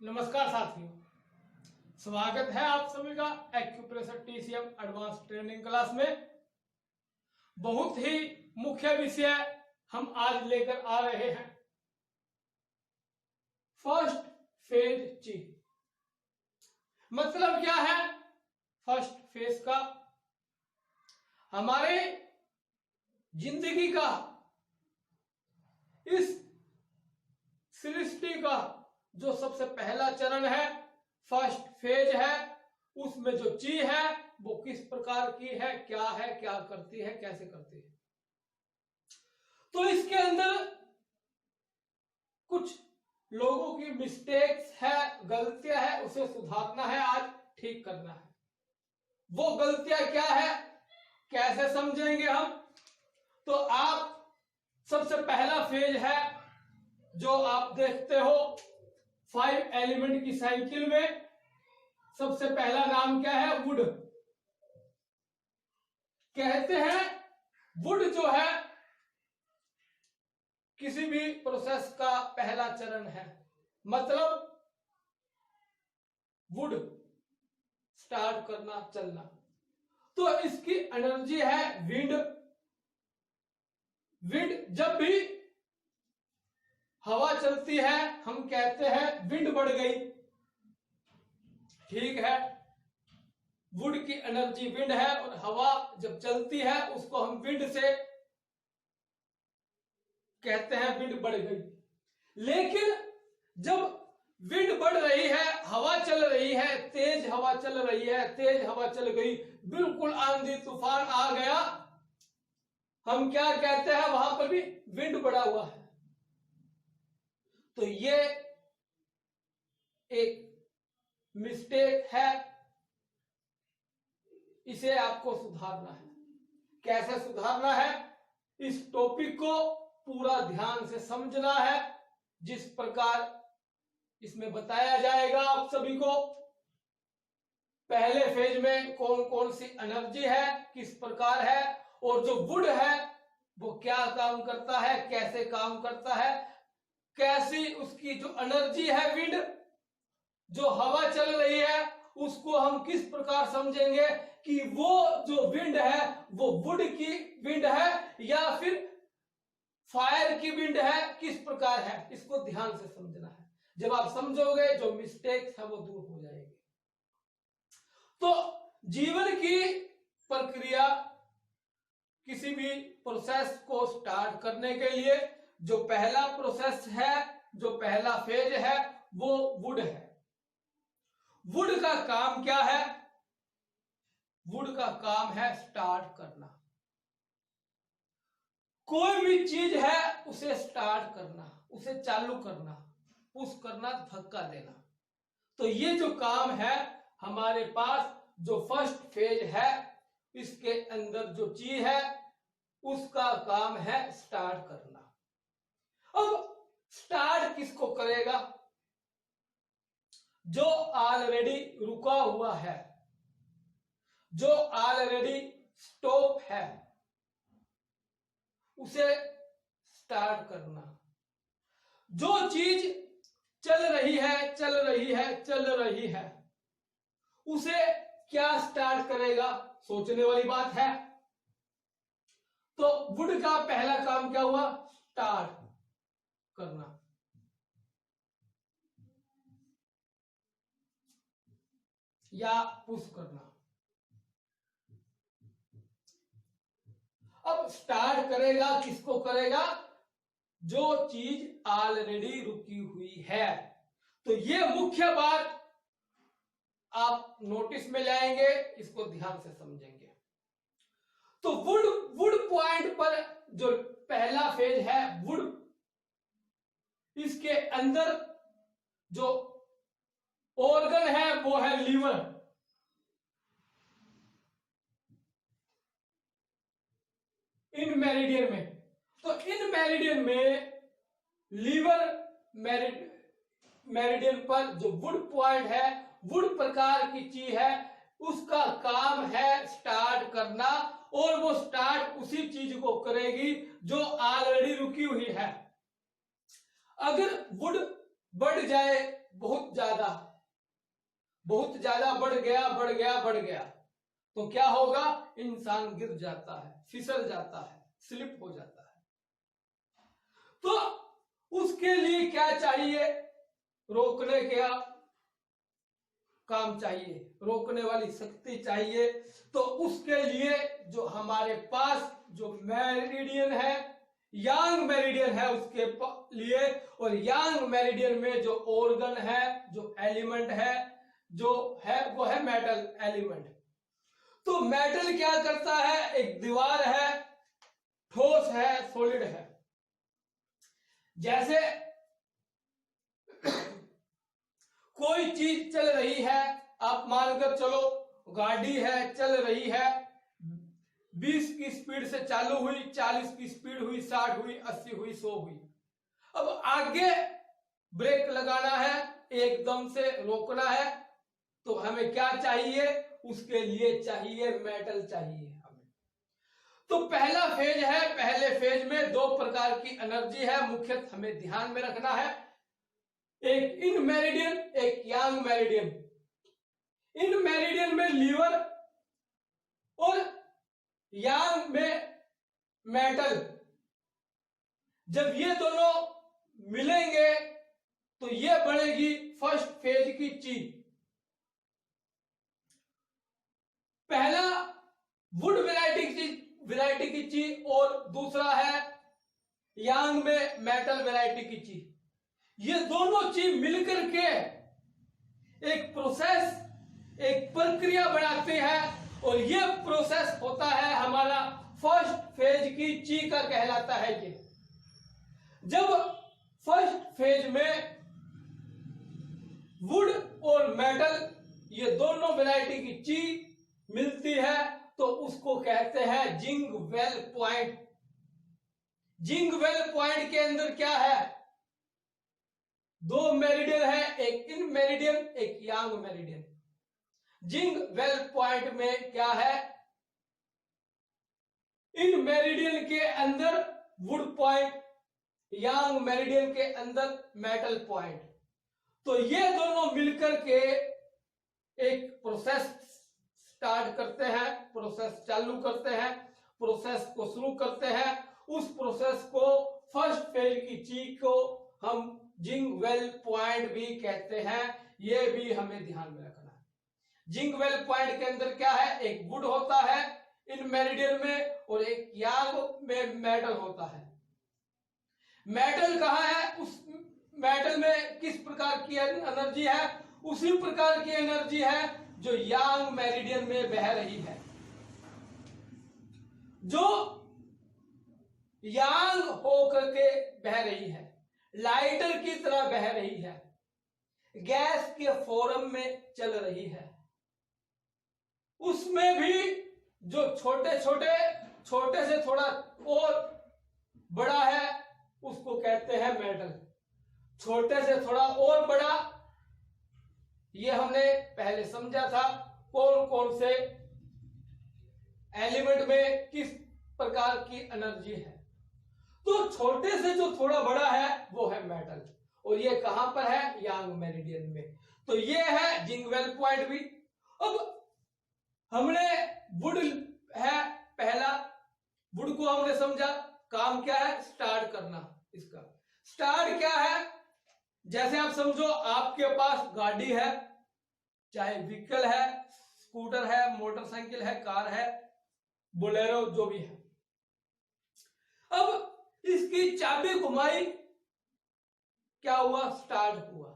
नमस्कार साथियों, स्वागत है आप सभी का acupressure TCM advance training class में। बहुत ही मुख्य विषय हम आज लेकर आ रहे हैं, फर्स्ट फेज ची। मतलब क्या है फर्स्ट फेज का? हमारे जिंदगी का, इस सृष्टि का जो सबसे पहला चरण है, फर्स्ट फेज है, उसमें जो चीज है वो किस प्रकार की है, क्या है, क्या करती है, कैसे करती है। तो इसके अंदर कुछ लोगों की मिस्टेक्स है, गलतियां है, उसे सुधारना है, आज ठीक करना है। वो गलतियां क्या है, कैसे समझेंगे हम? तो आप सबसे पहला फेज है जो आप देखते हो 5 एलिमेंट की साइकिल में, सबसे पहला नाम क्या है? वुड। कहते हैं वुड जो है किसी भी प्रोसेस का पहला चरण है। मतलब वुड स्टार्ट करना, चलना। तो इसकी एनर्जी है विंड। विंड जब भी हवा चलती है हम कहते हैं विंड बढ़ गई, ठीक है। वुड की एनर्जी विंड है और हवा जब चलती है उसको हम विंड से कहते हैं विंड बढ़ गई। लेकिन जब विंड बढ़ रही है, हवा चल रही है, तेज हवा चल रही है, तेज हवा चल गई, बिल्कुल आंधी तूफान आ गया, हम क्या कहते हैं? वहां पर भी विंड बढ़ा हुआ है। तो ये एक मिस्टेक है, इसे आपको सुधारना है। कैसे सुधारना है? इस टॉपिक को पूरा ध्यान से समझना है, जिस प्रकार इसमें बताया जाएगा आप सभी को। पहले फेज में कौन कौन सी एनर्जी है, किस प्रकार है, और जो वुड है वो क्या काम करता है, कैसे काम करता है, कैसी उसकी जो एनर्जी है विंड, जो हवा चल रही है उसको हम किस प्रकार समझेंगे कि वो जो विंड है वो वुड की विंड है या फिर फायर की विंड है, किस प्रकार है, इसको ध्यान से समझना है। जब आप समझोगे जो मिस्टेक्स है वो दूर हो जाएगी। तो जीवन की प्रक्रिया, किसी भी प्रोसेस को स्टार्ट करने के लिए जो पहला प्रोसेस है, जो पहला फेज है, वो वुड है। वुड का काम क्या है? वुड का काम है स्टार्ट करना। कोई भी चीज है उसे स्टार्ट करना, उसे चालू करना, पुश करना, धक्का देना। तो ये जो काम है हमारे पास, जो फर्स्ट फेज है, इसके अंदर जो चीज है उसका काम है स्टार्ट करना। अब स्टार्ट किसको करेगा? जो ऑलरेडी रुका हुआ है, जो ऑलरेडी स्टॉप है, उसे स्टार्ट करना। जो चीज चल रही है, चल रही है, चल रही है, उसे क्या स्टार्ट करेगा? सोचने वाली बात है। तो वुड का पहला काम क्या हुआ? स्टार्ट करना। या पुश करना। अब स्टार्ट करेगा, किसको करेगा? जो चीज ऑलरेडी रुकी हुई है। तो ये मुख्य बात आप नोटिस में लाएंगे, इसको ध्यान से समझेंगे। तो वुड पॉइंट पर जो पहला फेज है वुड, इसके अंदर जो ऑर्गन है वो है लीवर। इन मेरिडियन में, तो इन मेरिडियन में लीवर मेरिडियन पर जो वुड पॉइंट है, वुड प्रकार की चीज है, उसका काम है स्टार्ट करना। और वो स्टार्ट उसी चीज को करेगी जो ऑलरेडी रुकी हुई है। अगर वुड बढ़ जाए, बहुत ज्यादा बढ़ गया तो क्या होगा, इंसान गिर जाता है, फिसल जाता है, स्लिप हो जाता है। तो उसके लिए क्या चाहिए, रोकने का काम चाहिए, रोकने वाली शक्ति चाहिए। तो उसके लिए जो हमारे पास जो मेरिडियन है, यांग मेरिडियन है उसके लिए, और यांग मेरिडियन में जो ऑर्गन है, जो एलिमेंट है, जो है वो है मेटल एलिमेंट। तो मेटल क्या करता है, एक दीवार है, ठोस है, सॉलिड है। जैसे कोई चीज चल रही है, आप मानकर चलो गाड़ी है, चल रही है, 20 की स्पीड से चालू हुई, 40 की स्पीड हुई, 60 हुई, 80 हुई, 100 हुई। अब आगे ब्रेक लगाना है, एकदम से रोकना है, तो हमें क्या चाहिए, उसके लिए चाहिए मेटल चाहिए हमें। तो पहला फेज है, पहले फेज में 2 प्रकार की एनर्जी है, मुख्यतः हमें ध्यान में रखना है, एक इन मेरिडियन, एक यांग मेरिडियन। इन मेरिडियन में लीवर और यांग में मेटल, जब ये दोनों मिलेंगे तो ये बनेगी फर्स्ट फेज की ची। पहला वुड वैरायटी की ची और दूसरा है यांग में मेटल वैरायटी की ची। ये दोनों चीज मिलकर के एक प्रोसेस, एक प्रक्रिया बनाते हैं, और ये प्रोसेस होता है हमारा फर्स्ट फेज की ची का कहलाता है। ये जब फर्स्ट फेज में वुड और मेटल ये दोनों वैरायटी की ची मिलती है तो उसको कहते हैं जिंग वेल पॉइंट। जिंग वेल पॉइंट के अंदर क्या है, 2 मेरिडियन है, एक इन मेरिडियन, एक यांग मेरिडियन। जिंग वेल पॉइंट में क्या है, इन मेरिडियन के अंदर वुड पॉइंट, यांग मेरिडियन के अंदर मेटल पॉइंट। तो ये दोनों मिलकर के एक प्रोसेस स्टार्ट करते हैं, प्रोसेस चालू करते हैं, प्रोसेस को शुरू करते हैं। उस प्रोसेस को फर्स्ट फेज की ची को हम जिंग वेल पॉइंट भी कहते हैं, ये भी हमें ध्यान में रखना है। जिंग वेल पॉइंट के अंदर क्या है, एक वुड होता है इन मेरिडियन में और एक यांग में मेटल होता है। मेटल कहाँ है, उस मेटल में किस प्रकार की एनर्जी है, उसी प्रकार की एनर्जी है जो यांग मेरिडियन में बह रही है। जो यांग होकर के बह रही है, लाइटर की तरह बह रही है, गैस के फॉर्म में चल रही है। उसमें भी जो छोटे से थोड़ा और बड़ा है उसको कहते हैं मेटल, छोटे से थोड़ा और बड़ा, ये हमने पहले समझा था कौन कौन से एलिमेंट में किस प्रकार की एनर्जी है। तो छोटे से जो थोड़ा बड़ा है वो है मेटल, और ये कहां पर है, यांग मेरिडियन में। तो ये है जिंग वेल पॉइंट भी। अब हमने वुड है पहला, वुड को हमने समझा, काम क्या है, स्टार्ट करना। इसका स्टार्ट क्या है, जैसे आप समझो आपके पास गाड़ी है, चाहे व्हीकल है, स्कूटर है, मोटरसाइकिल है, कार है, बोलेरो, जो भी है। अब इसकी चाबी घुमाई, क्या हुआ, स्टार्ट हुआ।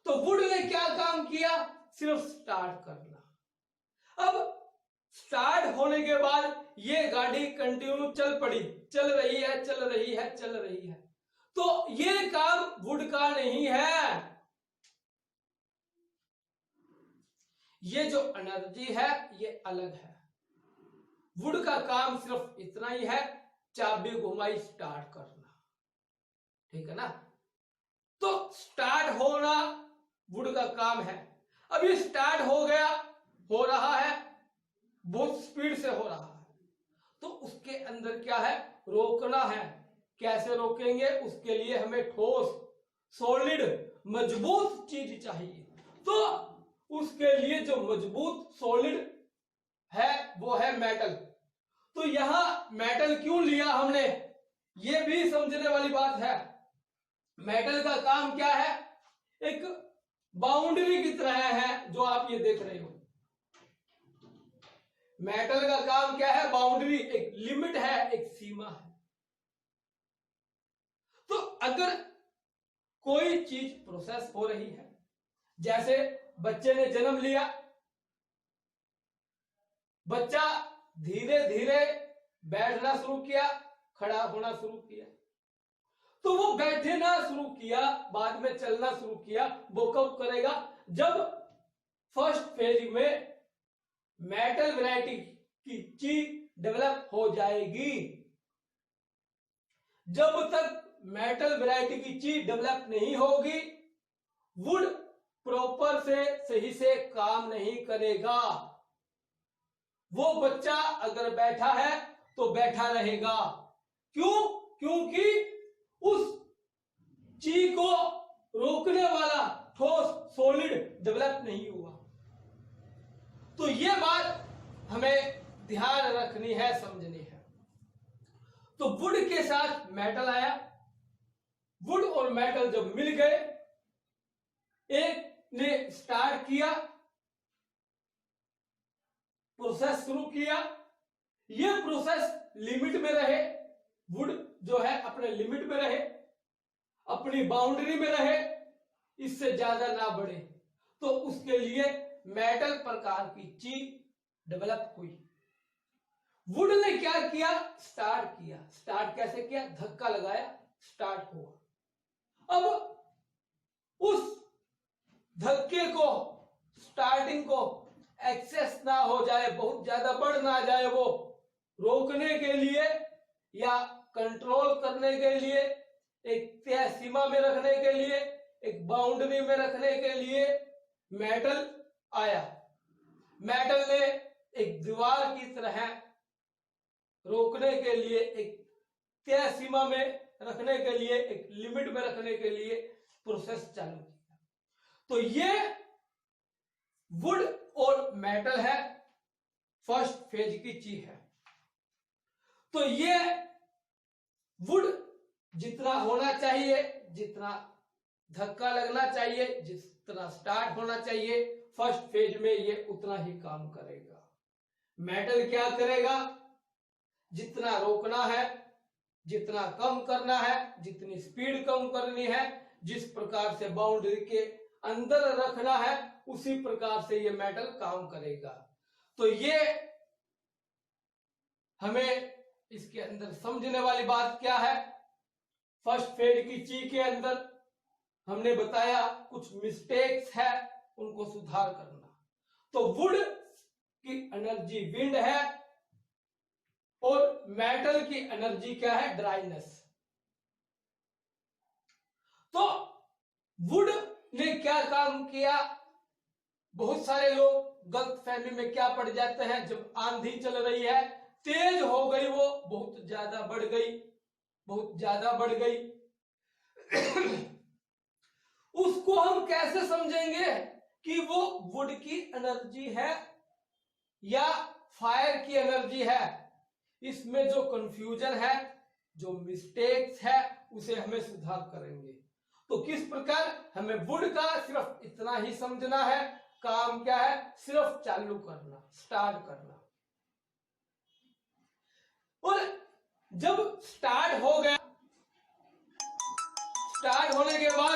तो वुड ने क्या काम किया, सिर्फ स्टार्ट करना। अब स्टार्ट होने के बाद ये गाड़ी कंटिन्यू चल पड़ी, चल रही है। तो ये काम वुड का नहीं है। ये जो एनर्जी है ये अलग है। वुड का काम सिर्फ इतना ही है, चाबी घुमाई, स्टार्ट करना, ठीक है ना। तो स्टार्ट होना वुड का काम है। अब ये स्टार्ट हो गया, हो रहा है, बहुत स्पीड से हो रहा है, तो उसके अंदर क्या है, रोकना है। कैसे रोकेंगे, उसके लिए हमें ठोस, सॉलिड मजबूत चीज चाहिए, तो उसके लिए जो मजबूत सॉलिड है वो है मेटल। तो यहां मेटल क्यों लिया हमने, ये भी समझने वाली बात है। मेटल का काम क्या है, एक बाउंड्री की तरह है जो आप ये देख रहे हो। मेटल का काम क्या है, बाउंड्री, एक लिमिट है, एक सीमा है। तो अगर कोई चीज प्रोसेस हो रही है, जैसे बच्चे ने जन्म लिया, बच्चा धीरे धीरे बैठना शुरू किया, खड़ा होना शुरू किया, तो वो बैठना शुरू किया, बाद में चलना शुरू किया, वो कब करेगा, जब फर्स्ट फेज में मेटल वैरायटी की चीज डेवलप हो जाएगी। जब तक मेटल वैरायटी की चीज डेवलप नहीं होगी, वुड प्रॉपर से सही से काम नहीं करेगा। वो बच्चा अगर बैठा है तो बैठा रहेगा। क्यों? क्योंकि उस चीज को रोकने वाला ठोस सॉलिड डेवलप नहीं हुआ। तो ये बात हमें ध्यान रखनी है, समझनी है। तो वुड के साथ मेटल आया, वुड और मेटल जब मिल गए, एक ने स्टार्ट किया, प्रोसेस शुरू किया, ये प्रोसेस लिमिट में रहे, वुड जो है अपने लिमिट में रहे, अपनी बाउंड्री में रहे, इससे ज्यादा ना बढ़े, तो उसके लिए मेटल प्रकार की चीज डेवलप हुई। वुड ने क्या किया, स्टार्ट किया। स्टार्ट कैसे किया, धक्का लगाया, स्टार्ट हुआ। अब उस धक्के को, स्टार्टिंग को एक्सेस ना हो जाए, बहुत ज्यादा बढ़ ना जाए, वो रोकने के लिए या कंट्रोल करने के लिए, एक तय सीमा में रखने के लिए, एक बाउंड्री में रखने के लिए मेटल आया। मेटल ने एक दीवार की तरह रोकने के लिए, एक तय सीमा में रखने के लिए, एक लिमिट में रखने के लिए प्रोसेस चालू किया। तो ये वुड और मेटल है, फर्स्ट फेज की चीज है। तो ये वुड जितना होना चाहिए, जितना धक्का लगना चाहिए, जितना स्टार्ट होना चाहिए फर्स्ट फेज में, ये उतना ही काम करेगा। मेटल क्या करेगा, जितना रोकना है, जितना कम करना है, जितनी स्पीड कम करनी है, जिस प्रकार से बाउंड्री के अंदर रखना है, उसी प्रकार से ये मेटल काम करेगा। तो ये हमें इसके अंदर समझने वाली बात क्या है, फर्स्ट फेज की चीज के अंदर हमने बताया कुछ मिस्टेक्स है, उनको सुधार करना। तो वुड की एनर्जी विंड है और मेटल की एनर्जी क्या है, ड्राइनेस। तो वुड ने क्या काम किया, बहुत सारे लोग गलत फहमी में क्या पड़ जाते हैं, जब आंधी चल रही है, तेज हो गई, वो बहुत ज्यादा बढ़ गई, बहुत ज्यादा बढ़ गई उसको हम कैसे समझेंगे कि वो वुड की एनर्जी है या फायर की एनर्जी है? इसमें जो कंफ्यूजन है, जो मिस्टेक्स है, उसे हमें सुधार करेंगे। तो किस प्रकार, हमें वुड का सिर्फ इतना ही समझना है, काम क्या है, सिर्फ चालू करना, स्टार्ट करना। और जब स्टार्ट हो गया, स्टार्ट होने के बाद